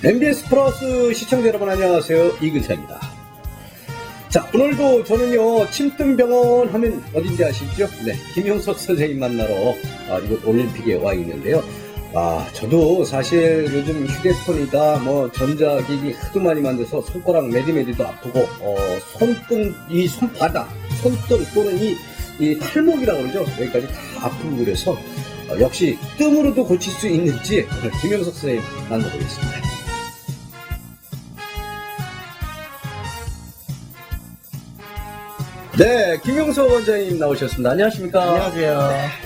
MBS 플러스 시청자 여러분 안녕하세요. 이근사입니다. 자, 오늘도 저는요, 침뜸병원 하면 어딘지 아시죠? 네, 김용석 선생님 만나러 이곳 올림픽에 와 있는데요. 저도 사실 요즘 휴대폰이다, 전자기기 하도 많이 만들어서 손가락 매디매디도 아프고, 이 손바닥, 손등 또는 이 팔목이라고 그러죠? 여기까지 다 아프고 그래서, 역시 뜸으로도 고칠 수 있는지 오늘 김용석 선생님 만나보겠습니다. 네, 김용석 원장님 나오셨습니다. 안녕하십니까? 안녕하세요.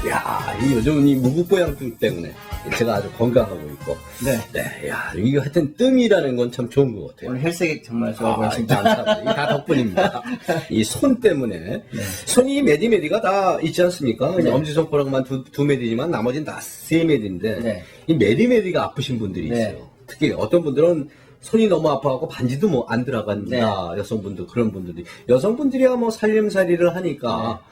야, 요즘 이 무국고양증 때문에 제가 아주 건강하고 있고. 네, 야, 이거 하여튼 뜸이라는 건 참 좋은 것 같아요. 오늘 혈색이 정말 좋아 보이신다. 감사합니다. 이게 다 덕분입니다. 이 손 때문에. 손이 매디매디가 다 있지 않습니까? 네. 엄지손가락만 두 매디지만 나머지는 다 세 매디인데. 네. 이 매디매디가 아프신 분들이 있어요. 네. 특히 어떤 분들은 손이 너무 아파갖고 반지도 안 들어간다. 네. 여성분들, 그런 분들이. 여성분들이야 살림살이를 하니까,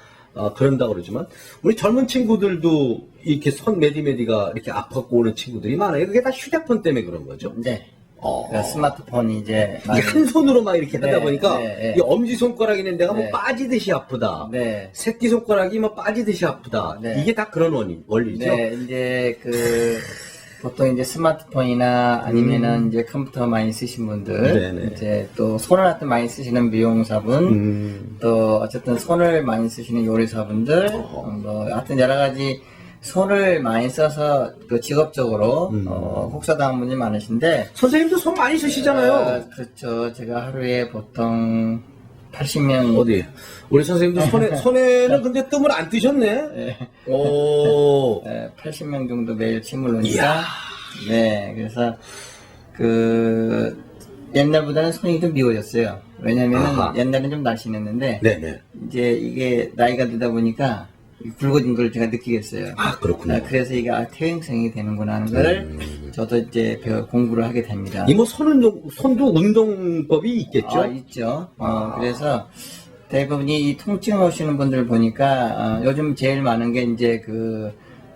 그런다 그러지만, 우리 젊은 친구들도 이렇게 손 매디매디가 이렇게 아파갖고 오는 친구들이 많아요. 그게 다 휴대폰 때문에 그런 거죠. 네. 그러니까 스마트폰이 이제 이게 한 손으로 막 이렇게 하다 보니까, 이 엄지손가락이 있는 데가 네. 빠지듯이 아프다. 네. 새끼손가락이 빠지듯이 아프다. 네. 이게 다 그런 원리죠. 네, 이제 보통 이제 스마트폰이나 아니면은 이제 컴퓨터 많이 쓰신 분들, 네네. 이제 또 손을 하여튼 많이 쓰시는 미용사분, 또 어쨌든 손을 많이 쓰시는 요리사분들, 하여튼 여러 가지 손을 많이 써서 직업적으로 혹사당한 분이 많으신데, 선생님도 손 많이 쓰시잖아요. 그렇죠. 제가 하루에 보통 80명 어디? 우리 선생님도 손에는 근데 뜸을 안 뜨셨네? 오. 80명 정도 매일 침을 놓으니까. 이야. 네, 그래서 옛날보다는 손이 좀 미워졌어요. 왜냐면은 아하. 옛날에는 좀 날씬했는데 네네. 이제 이게 나이가 들다 보니까 굵어진 걸 제가 느끼겠어요. 그렇군요. 그래서 이게 퇴행성이 되는구나 하는 걸 저도 이제 공부를 하게 됩니다. 손도 운동법이 있겠죠? 있죠. 그래서 대부분이 이 통증 오시는 분들 보니까 요즘 제일 많은 게 이제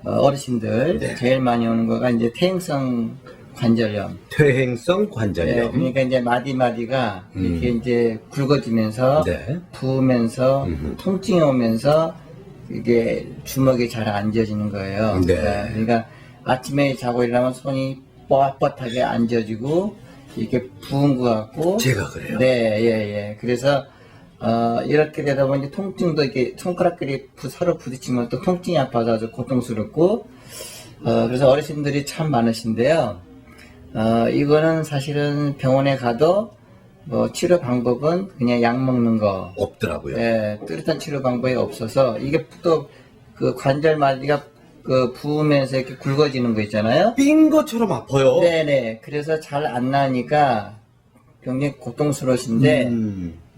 어르신들 네. 제일 많이 오는 거가 이제 퇴행성 관절염. 퇴행성 네, 관절염. 그러니까 이제 마디마디가 이렇게 이제 굵어지면서 네. 부으면서 통증이 오면서 이게 주먹이 잘 안 쥐어지는 거예요. 네. 그러니까 아침에 자고 일어나면 손이 뻣뻣하게 안 쥐어지고 이렇게 부은 것 같고. 제가 그래요. 네, 예. 그래서 이렇게 되다 보니 통증도 이렇게 손가락끼리 서로 부딪히면 또 통증이 아파서 아주 고통스럽고, 그래서 어르신들이 참 많으신데요. 이거는 사실은 병원에 가도 치료 방법은 그냥 약 먹는 거. 없더라고요. 예, 뚜렷한 치료 방법이 없어서 이게 또 관절 마디가 부으면서 이렇게 굵어지는 거 있잖아요. 삔 것처럼 아파요. 네네. 그래서 잘 안 나니까 굉장히 고통스러우신데,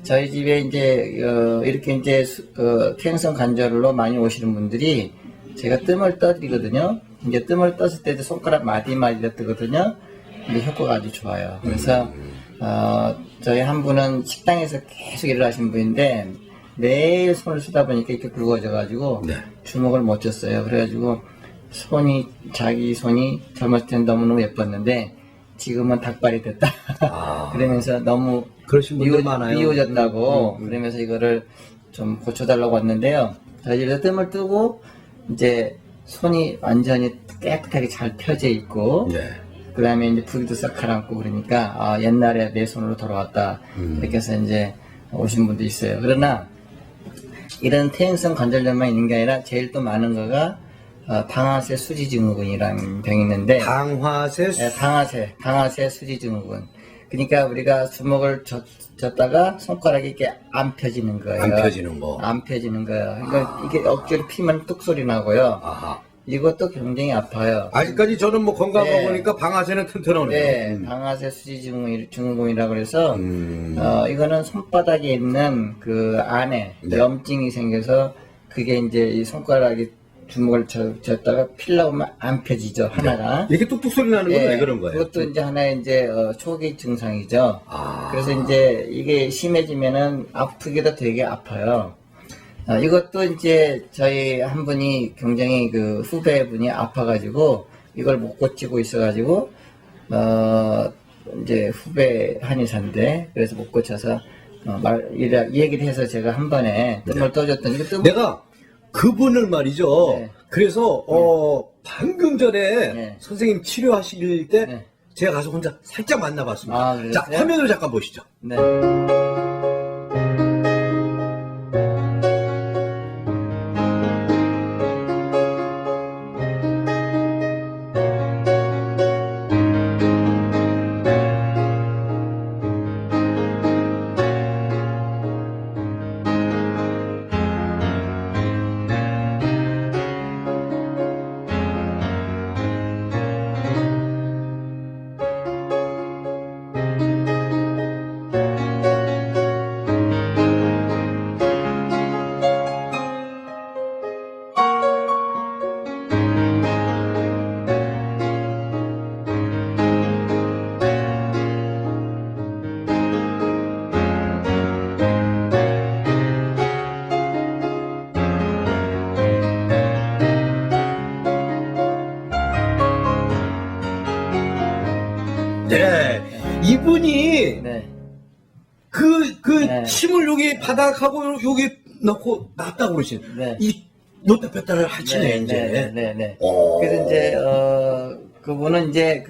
저희 집에 이제 이렇게 이제 퇴행성 관절로 많이 오시는 분들이 제가 뜸을 떠드리거든요. 이제 뜸을 떴을 때도 손가락 마디마디가 뜨거든요. 근데 효과가 아주 좋아요. 그래서 저희 한 분은 식당에서 계속 일을 하신 분인데 매일 손을 쓰다 보니까 이렇게 굵어져가지고 네. 주먹을 못 쥐었어요. 그래가지고 자기 손이 젊었을 땐 너무너무 예뻤는데 지금은 닭발이 됐다. 그러면서 너무 그러신 분들 많아요. 미워졌다고 그러면서 이거를 좀 고쳐달라고 왔는데요. 저희 집에서 뜸을 뜨고 이제 손이 완전히 깨끗하게 잘 펴져 있고, 네. 그 다음에 이제 부기도 싹 가라앉고 그러니까 옛날에 내 손으로 돌아왔다 이렇게 해서 이제 오신 분도 있어요. 그러나 이런 퇴행성 관절염만 있는 게 아니라 제일 또 많은 거가 방아쇠 수지증후군이라는 병이 있는데, 방아쇠 수지증후군. 그러니까 우리가 주먹을 졌다가 손가락이 이렇게 안 펴지는 거예요. 안 펴지는 거. 안 펴지는 거예요. 그러니까 이게 억지로 피면 뚝 소리 나고요. 아하. 이것도 굉장히 아파요. 아직까지 저는 건강하고 네. 보니까 방아쇠는 튼튼하네요. 네, 방아쇠 수지증후군이라고 그래서 이거는 손바닥에 있는 안에 네. 염증이 생겨서 그게 이제 이 손가락이 주먹을 졌다가 필라 오면 안 펴지죠, 하나가. 이렇게 뚝뚝 소리 나는 건 왜 그런 거예요? 그것도 이제 하나의 이제 초기 증상이죠. 아. 그래서 이제 이게 심해지면은 아프기도 되게 아파요. 이것도 이제 저희 한 분이 굉장히 후배분이 아파가지고 이걸 못 고치고 있어가지고 이제 후배 한의사인데 그래서 못 고쳐서 이 얘기를 해서 제가 한 번에 뜸을 떠줬더니 내가 그분을 말이죠. 네. 그래서 방금 전에 네. 선생님 치료하실 때 네. 제가 가서 혼자 살짝 만나봤습니다. 아, 그랬어요? 자, 화면으로 잠깐 보시죠. 네. 네. 이분이 네. 그 침을 여기 바닥하고 여기 넣고 놨다고 그러신. 네. 이 놓다 뺐다를 하시네, 이제. 네. 오. 그래서 이제 그분은 이제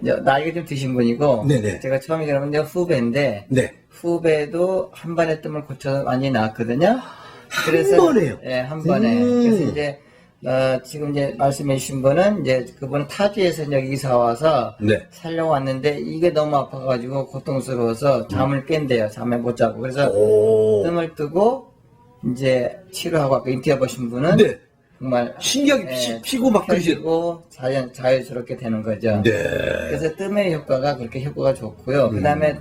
이제 나이가 좀 드신 분이고 네네. 제가 처음에 그러면 이제 후배인데 네. 후배도 한 번에 뜸을 고쳐서 많이 나왔거든요. 한 번에요? 네, 한 번에. 그래서 이제 지금 이제 말씀해 주신 분은 이제 그분은 타지에서 여기 이사 와서 네. 살려고 왔는데 이게 너무 아파가지고 고통스러워서 잠을 깬대요. 잠을 못 자고. 그래서 오. 뜸을 뜨고 이제 치료하고 아까 인터뷰 보신 분은 네. 정말 신기하게 피고 막 그러시. 펴지고 자연스럽게 되는 거죠. 네. 그래서 뜸의 효과가 그렇게 효과가 좋고요. 그 다음에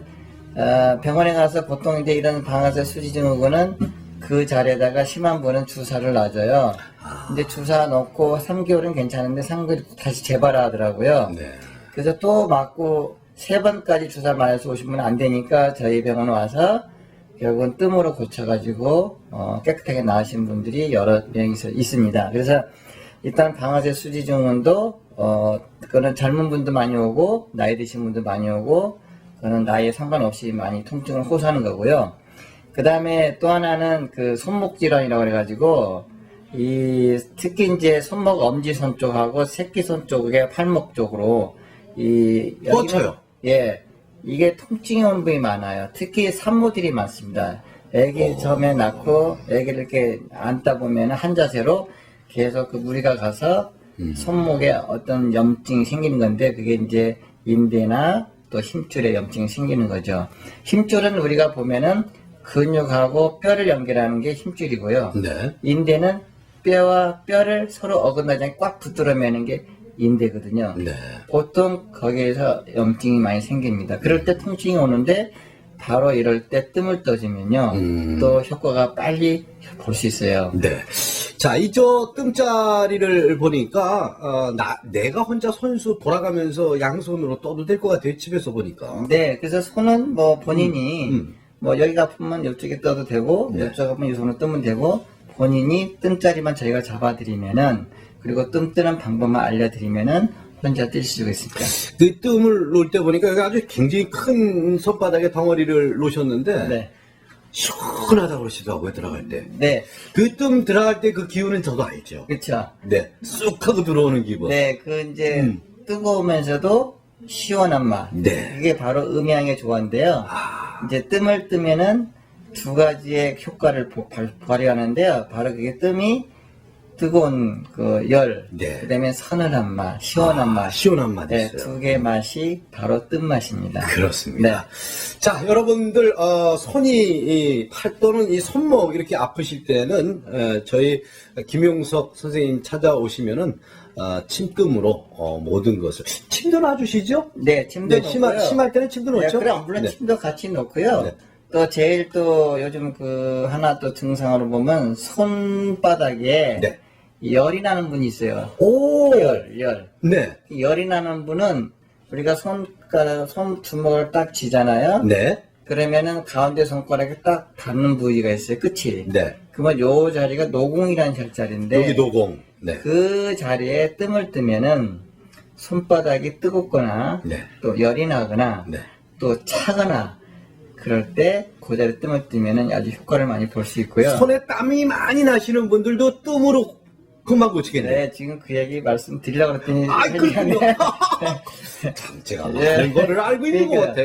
병원에 가서 보통 이제 이런 방아쇠 수지 증후군은 그 자리에다가 심한 분은 주사를 놔줘요. 근데 주사 놓고 3개월은 괜찮은데 3개월 다시 재발하더라고요. 네. 그래서 또 맞고 3번까지 주사 맞아서 오신 분은 안 되니까 저희 병원 와서 결국은 뜸으로 고쳐가지고 깨끗하게 나으신 분들이 여러 명이 있습니다. 그래서 일단 방아쇠 수지 증후군도 그거는 젊은 분도 많이 오고 나이 드신 분도 많이 오고 그거는 나이에 상관없이 많이 통증을 호소하는 거고요. 그 다음에 또 하나는 그 손목 질환이라고 그래가지고 특히 이제 손목 엄지손 쪽하고 새끼손 쪽에 팔목 쪽으로 뻗쳐요. 예, 이게 통증이 오는 부위 많아요. 특히 산모들이 많습니다. 애기 처음에 낳고 애기를 이렇게 안다 보면 한 자세로 계속 그 무리가 가서 손목에 어떤 염증이 생기는 건데 그게 이제 인대나 또 힘줄에 염증이 생기는 거죠. 힘줄은 우리가 보면은 근육하고 뼈를 연결하는 게 힘줄이고요. 네. 인대는 뼈와 뼈를 서로 어긋나지 않게 꽉 붙들어 매는 게 인대거든요. 네. 보통 거기에서 염증이 많이 생깁니다. 그럴 때 통증이 오는데 바로 이럴 때 뜸을 떠주면요. 또 효과가 빨리 볼 수 있어요. 네. 자, 뜸자리를 보니까, 내가 혼자 손수 돌아가면서 양손으로 떠도 될 것 같아요. 집에서 보니까. 네, 그래서 손은 뭐 본인이 뭐 여기가 아프면 이쪽에 떠도 되고 네. 이쪽 아프면 이 손으로 뜨면 되고 본인이 뜸자리만 저희가 잡아드리면은 그리고 뜸 뜨는 방법만 알려드리면은 혼자 뜰 수가 있습니다. 그 뜸을 놓을 때 보니까 여기 아주 굉장히 큰 손바닥에 덩어리를 놓으셨는데, 네. 시원하다고 그러시더라고요, 들어갈 때. 네, 그 뜸 들어갈 때 그 기운은 저도 알죠. 그렇죠. 네. 쑥 하고 들어오는 기분. 네, 그 이제 뜨거우면서도 시원한 맛. 네. 그게 바로 음양의 조화인데요. 이제 뜸을 뜨면은 두 가지의 효과를 발휘하는데요. 바로 그게 뜸이 뜨거운 그 열, 네. 그다음에 서늘한 맛, 시원한 맛. 시원한 맛이 네, 있어요. 두 개의 맛이 바로 뜸 맛입니다. 그렇습니다. 자, 여러분들, 손이, 팔 또는 이 손목 이렇게 아프실 때는, 저희 김용석 선생님 찾아오시면은, 침뜸으로, 모든 것을. 침도 놔주시죠? 네, 침도 네, 넣고요. 심할 때는 침도 네, 넣죠? 그럼 물론 네. 침도 같이 넣고요. 네. 또 제일 또 요즘 하나 또 증상으로 보면 손바닥에 네. 열이 나는 분이 있어요. 오! 열. 네. 열이 나는 분은 우리가 손 주먹을 딱 쥐잖아요. 네. 그러면은 가운데 손가락에 딱 닿는 부위가 있어요. 끝이. 네. 그러면 요 자리가 노공이라는 자리인데 여기 노공. 네. 그 자리에 뜸을 뜨면은 손바닥이 뜨겁거나 네. 또 열이 나거나 네. 또 차거나 그럴 때 그 자리에 뜸을 뜨면은 아주 효과를 많이 볼 수 있고요. 손에 땀이 많이 나시는 분들도 뜸으로 금방 고치겠네요. 네, 지금 그 얘기 말씀드리려고 그랬더니 아, 그렇군요. 네. 참 제가 네. 많은 거를 알고 있는 것 같아.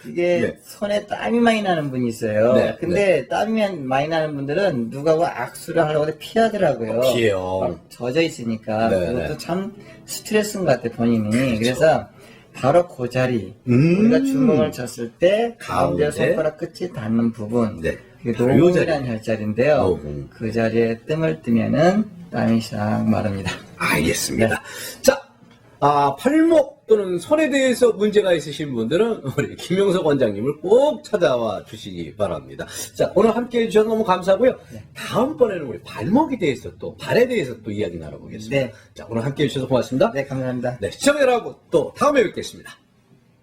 이게 네. 손에 땀이 많이 나는 분이 있어요. 네, 근데 땀이 많이 나는 분들은 누가고 악수를 하려고 해도 피하더라고요. 피해요. 젖어 있으니까. 네, 그것도 네. 참 스트레스인 것 같아, 본인이. 그래서 바로 그 자리, 음. 우리가 주먹을 쳤을 때 가운데 가운데? 손가락 끝이 닿는 부분, 네. 그게 바로 요 노금이라는 혈자리인데요. 노금. 그 자리에 뜸을 뜨면은 땀이 싹 마릅니다. 알겠습니다. 자, 팔목 또는 손에 대해서 문제가 있으신 분들은 우리 김용석 원장님을 꼭 찾아와 주시기 바랍니다. 자, 오늘 함께 해주셔서 너무 감사하고요. 다음번에는 우리 발목에 대해서 또, 발에 대해서 또 이야기 나눠보겠습니다. 네. 자, 오늘 함께 해주셔서 고맙습니다. 네, 감사합니다. 네, 시청자 여러분, 또 다음에 뵙겠습니다.